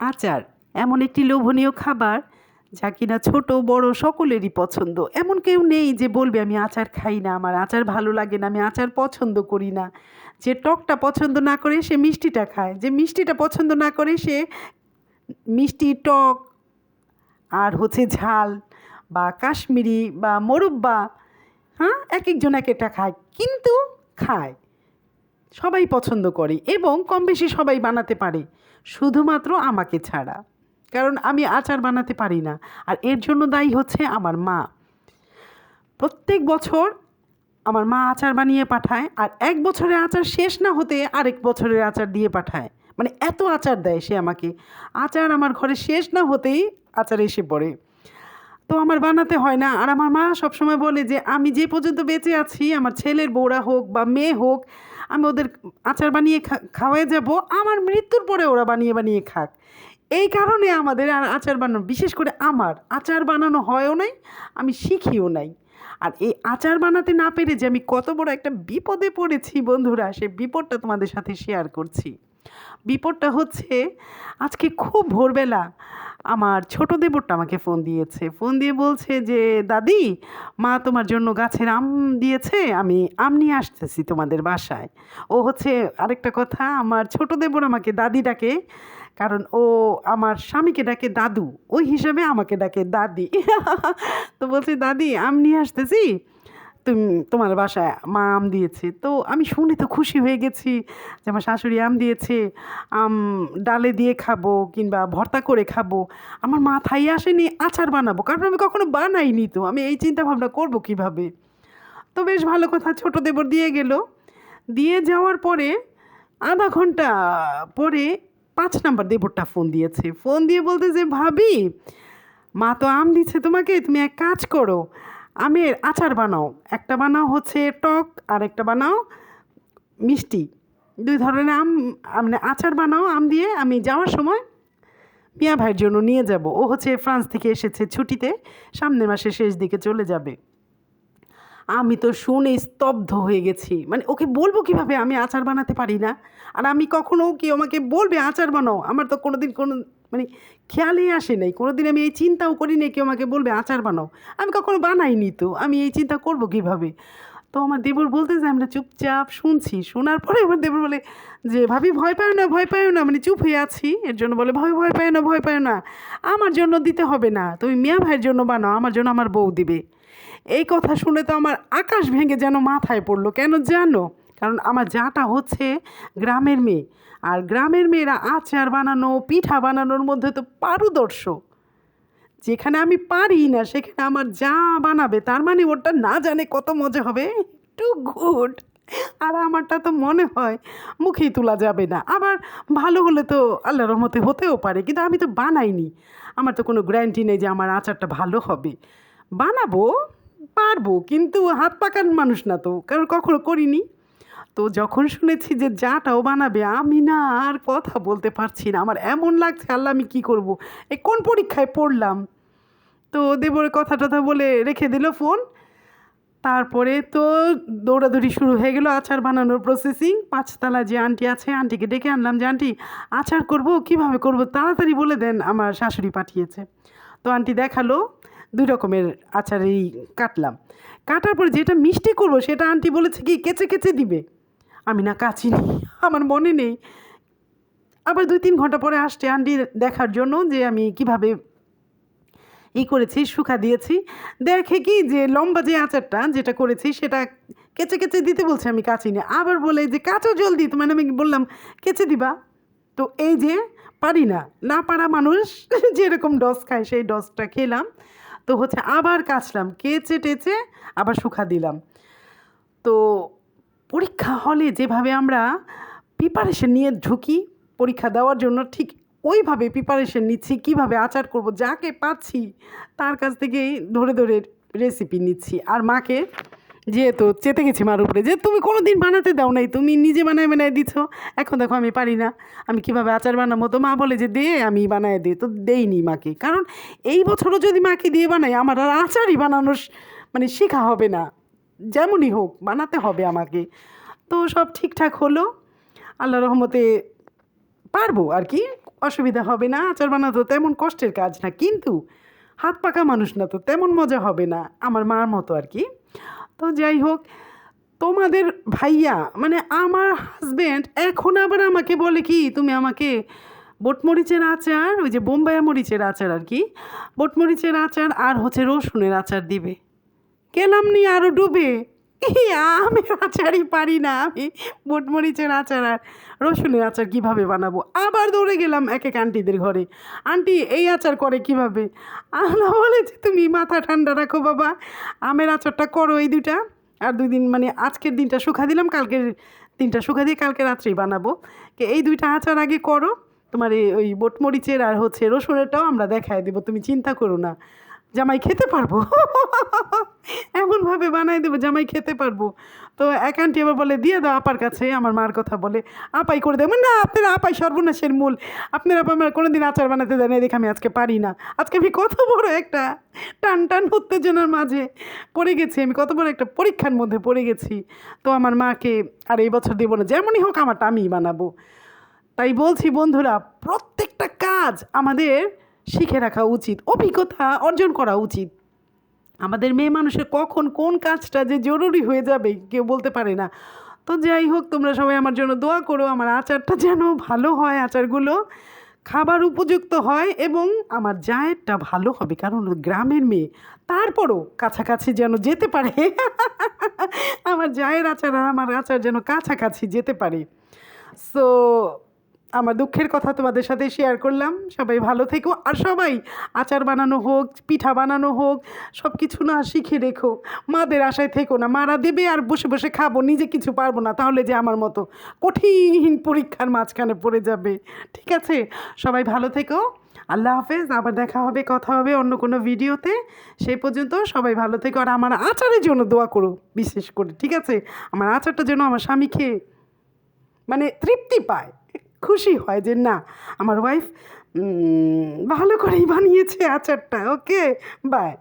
আচার এমন একটি লোভনীয় খাবার যা কিনা ছোট বড় সকলেরই পছন্দ। এমন কেউ নেই যে বলবে আমি আচার খাই না, আমার আচার ভালো লাগে না, আমি আচার পছন্দ করি না। যে টকটা পছন্দ না করে সে মিষ্টিটা খায়, যে মিষ্টিটা পছন্দ না করে সে মিষ্টি, টক আর হচ্ছে ঝাল বা কাশ্মীরি বা মোরব্বা, হ্যাঁ, এক একজন এক একটা খায়, কিন্তু খায়। সবাই পছন্দ করে এবং কম বেশি সবাই বানাতে পারে, শুধুমাত্র আমাকে ছাড়া। কারণ আমি আচার বানাতে পারি না, আর এর জন্য দায়ী হচ্ছে আমার মা। প্রত্যেক বছর আমার মা আচার বানিয়ে পাঠায়, আর এক বছরের আচার শেষ না হতে আরেক বছরের আচার দিয়ে পাঠায়। মানে এত আচার দেয় সে আমাকে, আচার আমার ঘরে শেষ না হতেই আচার এসে পড়ে। তো আমার বানাতে হয় না। আর আমার মা সবসময় বলে যে আমি যে পর্যন্ত বেঁচে আছি, আমার ছেলের বউরা হোক বা মেয়ে হোক, আমি ওদের আচার বানিয়ে খাওয়াই যাব, আমার মৃত্যুর পরে ওরা বানিয়ে বানিয়ে খাক। এই কারণে আমাদের আর আচার বানানো, বিশেষ করে আমার আচার বানানো হয়ও নাই, আমি শিখিও নাই। আর এই আচার বানাতে না পেরে যে আমি কত বড় একটা বিপদে পড়েছি বন্ধুরা, সে বিপদটা তোমাদের সাথে শেয়ার করছি। বিপদটা হচ্ছে, আজকে খুব ভোরবেলা আমার ছোট দেবরটা আমাকে ফোন দিয়েছে। ফোন দিয়ে বলছে যে দাদি, মা তোমার জন্য গাছের আম দিয়েছে, আমি আম নিয়ে আসতেছি তোমাদের বাসায়। ও হচ্ছে আরেকটা কথা, আমার ছোট দেবর আমাকে দাদি ডাকে, কারণ ও আমার স্বামীকে ডাকে দাদু, ওই হিসাবে আমাকে ডাকে দাদি। তো বলছে দাদি আম নিয়ে আসতেছি, তুমি তোমার বাসায় মা আম দিয়েছে। তো আমি শুনে তো খুশি হয়ে গেছি যে আমার শাশুড়ি আম দিয়েছে, আম ডালে দিয়ে খাবো কিংবা ভর্তা করে খাবো। আমার মাথায় আসেনি আচার বানাবো, কারণ আমি কখনো বানাইনি, তো আমি এই চিন্তা ভাবনা করবো কিভাবে। তো বেশ ভালো কথা, ছোট দেবর দিয়ে গেল। দিয়ে যাওয়ার পরে আধা ঘন্টা পরে 5 নাম্বার দেবরটা ফোন দিয়েছে। ফোন দিয়ে বলতে যে ভাবি, মা তো আম দিচ্ছে তোমাকে, তুমি এক কাজ করো, আমের আচার বানাও। একটা বানাও হচ্ছে টক, আর একটা বানাও মিষ্টি। 2 ধরনের মানে আচার বানাও আম দিয়ে, আমি যাওয়ার সময় মিয়া ভাইয়ের জন্য নিয়ে যাব। ও হচ্ছে ফ্রান্স থেকে এসেছে ছুটিতে, সামনের মাসের শেষ দিকে চলে যাবে। আমি তো শুনে স্তব্ধ হয়ে গেছি, মানে ওকে বলবো কিভাবে আমি আচার বানাতে পারি না। আর আমি কখনো কি আমাকে বলবে আচার বানাও, আমার তো কোনোদিন কোনো মানে খেয়ালই আসে নাই, কোনোদিন আমি এই চিন্তাও করি নাই কেউ আমাকে বলবে আচার বানাও। আমি কখনো বানাইনি, তো আমি এই চিন্তা করব কিভাবে। তো আমার দেবর বলতে যে আমরা চুপচাপ শুনছি, শোনার পরে আমার দেবর বলে যে ভাবি ভয় পায় না, ভয় পায় না, মানে চুপ হয়ে আছি এর জন্য বলে ভয় ভয় পায় না, ভয় পায় না, আমার জন্য দিতে হবে না, তুমি মিয়া ভাইয়ের জন্য বানাও, আমার জন্য আমার বউ দিবে। এই কথা শুনে তো আমার আকাশ ভেঙে যেন মাথায় পড়লো। কেন জানো? কারণ আমার যাটা হচ্ছে গ্রামের মেয়ে, আর গ্রামের মেয়েরা আচার বানানো, পিঠা বানানোর মধ্যে তো পারদর্শ। যেখানে আমি পারি না সেখানে আমার যা বানাবে, তার মানে ওটা না জানে কত মজা হবে, টু গুড। আর আমারটা তো মনে হয় মুখেই তোলা যাবে না। আবার ভালো হলে তো আল্লাহর রহমতে হতেও পারে, কিন্তু আমি তো বানাইনি, আমার তো কোনো গ্যারান্টি নেই যে আমার আচারটা ভালো হবে। বানাবো, পারবো, কিন্তু হাত পাকার মানুষ না তো, কারণ কখনো করিনি। তো যখন শুনেছি যে যাটাও বানাবে, আমি না আর কথা বলতে পারছি না, আমার এমন লাগছে আল্লাহ আমি কী করব, এই কোন পরীক্ষায় পড়লাম। তো দেবরের কথা টথা বলে রেখে দিল ফোন। তারপরে তো দৌড়াদৌড়ি শুরু হয়ে গেল আচার বানানোর প্রসেসিং। 5তলা যে আন্টি আছে, আন্টিকে ডেকে আনলাম যে আন্টি আচার করব, কিভাবে করব তাড়াতাড়ি বলে দেন, আমার শাশুড়ি পাঠিয়েছে। তো আন্টি দেখালো, 2 রকমের আচারই কাটলাম। কাটার পর যেটা মিষ্টি করব সেটা আন্টি বলেছে কি কেচে কেচে দিবে। আমি না কাচিনি, আমার মনে নেই। আবার 2-3 ঘন্টা পরে আসছে আন্টি দেখার জন্য যে আমি কিভাবে করেছি, শুকা দিয়েছি। দেখে কি যে লম্বা যে আচারটা যেটা করেছি সেটা কেচে কেচে দিতে বলছে, আমি কাচিনি। আবার বলে যে কাচো জলদি, তো মানে আমি বললাম কেচে দিবা। তো এই যে পারি না, না পারা মানুষ যেরকম ডস খায় সেই ডসটা খেলাম। তো হচ্ছে আবার কাচলাম, কেচে টেচে আবার শুকা দিলাম। তো পরীক্ষা হলে যেভাবে আমরা প্রিপারেশন নিয়ে ঢুকি পরীক্ষা দেওয়ার জন্য, ঠিক ওইভাবে প্রিপারেশন নিচ্ছি কীভাবে আচার করব, যাকে পাচ্ছি তার কাছ থেকেই ধরে ধরে রেসিপি নিচ্ছি। আর মাকে যেহেতু চেতে গেছি মার উপরে, যে তুমি কোনো দিন বানাতে দাও নাই, তুমি নিজে বানায় বানায় দিচ্ছ, এখন দেখো আমি পারি না, আমি কীভাবে আচার বানাবো। তো মা বলে যে দে, আমি বানায় দিই। তো দেইনি মাকে, কারণ এই বছরও যদি মাকে দিয়ে বানাই আমার আর আচারই বানানোর মানে শেখা হবে না, যেমনই হোক বানাতে হবে আমাকে। তো সব ঠিকঠাক হলো, আল্লাহ রহমতে পারবো আর কি, অসুবিধা হবে না, আচার বানানো তো তেমন কষ্টের কাজ না, কিন্তু হাত পাকা মানুষ না তো তেমন মজা হবে না, আমার মার মতো আর কি। তো যাই হোক, তোমাদের ভাইয়া মানে আমার হাজবেন্ড এখন আবার আমাকে বলে কি, তুমি আমাকে বটমরিচের আচার, ওই যে বোম্বাইয়া মরিচের আচার আর কি, বটমরিচের আচার আর হচ্ছে রসুনের আচার দিবে। গেলাম নি আরও ডুবে, এই আমের আচারই পারি না আমি, বটমরিচের আচার আর রসুনের আচার কিভাবে বানাবো। আবার দৌড়ে গেলাম এক এক আন্টিদের ঘরে, আন্টি এই আচার করে কিভাবে। আল্লাহ বলে যে তুমি মাথা ঠান্ডা রাখো বাবা, আমের আচারটা করো এই দুইটা, আর 2 দিন মানে আজকের দিনটা শুকা দিলাম, কালকের দিনটা শুকা দিয়ে কালকে রাত্রেই বানাবো, এই দুইটা আচার আগে করো, তোমার ওই বটমরিচের আর হচ্ছে রসুনেরটাও আমরা দেখায় দেবো, তুমি চিন্তা করো না, জামাই খেতে পারবো। এমনভাবে বানাই দেবো জামাই খেতে পারবো। তো এক আন্টি আবার বলে দিয়ে দাও আপার কাছে, আমার মার কথা বলে, আপাই করে দেবো না, আপনারা আপাই সর্বনাশের মূল, আপনারা আপা আমার কোনো দিন আচার বানাতে দেয় না, দেখে আমি আজকে পারি না। আজকে আমি কত বড় একটা টান টান উত্তেজনার মাঝে পড়ে গেছি, আমি কত বড় একটা পরীক্ষার মধ্যে পড়ে গেছি। তো আমার মাকে আর এই বছর দেবো না, যেমনই হোক আমারটা আমিই বানাবো। তাই বলছি বন্ধুরা, প্রত্যেকটা কাজ আমাদের শিখে রাখা উচিত, অভিজ্ঞতা অর্জন করা উচিত। আমাদের মেয়ে মানুষের কখন কোন কাজটা যে জরুরি হয়ে যাবে কেউ বলতে পারে না। তো যাই হোক, তোমরা সবাই আমার জন্য দোয়া করো, আমার আচারটা যেন ভালো হয়, আচারগুলো খাবার উপযুক্ত হয় এবং আমার জায়েরটা ভালো হবে, কারণ ও গ্রামের মেয়ে, তারপরও কাছাকাছি যেন যেতে পারে। আমার জায়ের আচার আর আমার আচার যেন কাছাকাছি যেতে পারে। সো আমার দুঃখের কথা তোমাদের সাথে শেয়ার করলাম। সবাই ভালো থেকো, আর সবাই আচার বানানো হোক, পিঠা বানানো হোক, সব কিছু না শিখে রেখো। মাদের আশায় থেকো না, মারা দেবে আর বসে বসে খাবো, নিজে কিছু পারবো না, তাহলে যে আমার মতো কঠিন পরীক্ষার মাঝখানে পড়ে যাবে। ঠিক আছে, সবাই ভালো থেকো, আল্লাহ হাফেজ, আবার দেখা হবে, কথা হবে অন্য কোনো ভিডিওতে। সেই পর্যন্ত সবাই ভালো থেকো, আর আমার আচারের জন্য দোয়া করো বিশেষ করে, ঠিক আছে? আমার আচারটা যেন আমার স্বামী খেয়ে মানে তৃপ্তি পায়, খুশি হয় যে না আমার ওয়াইফ ভালো করেই বানিয়েছে আচারটা। ওকে, বাই।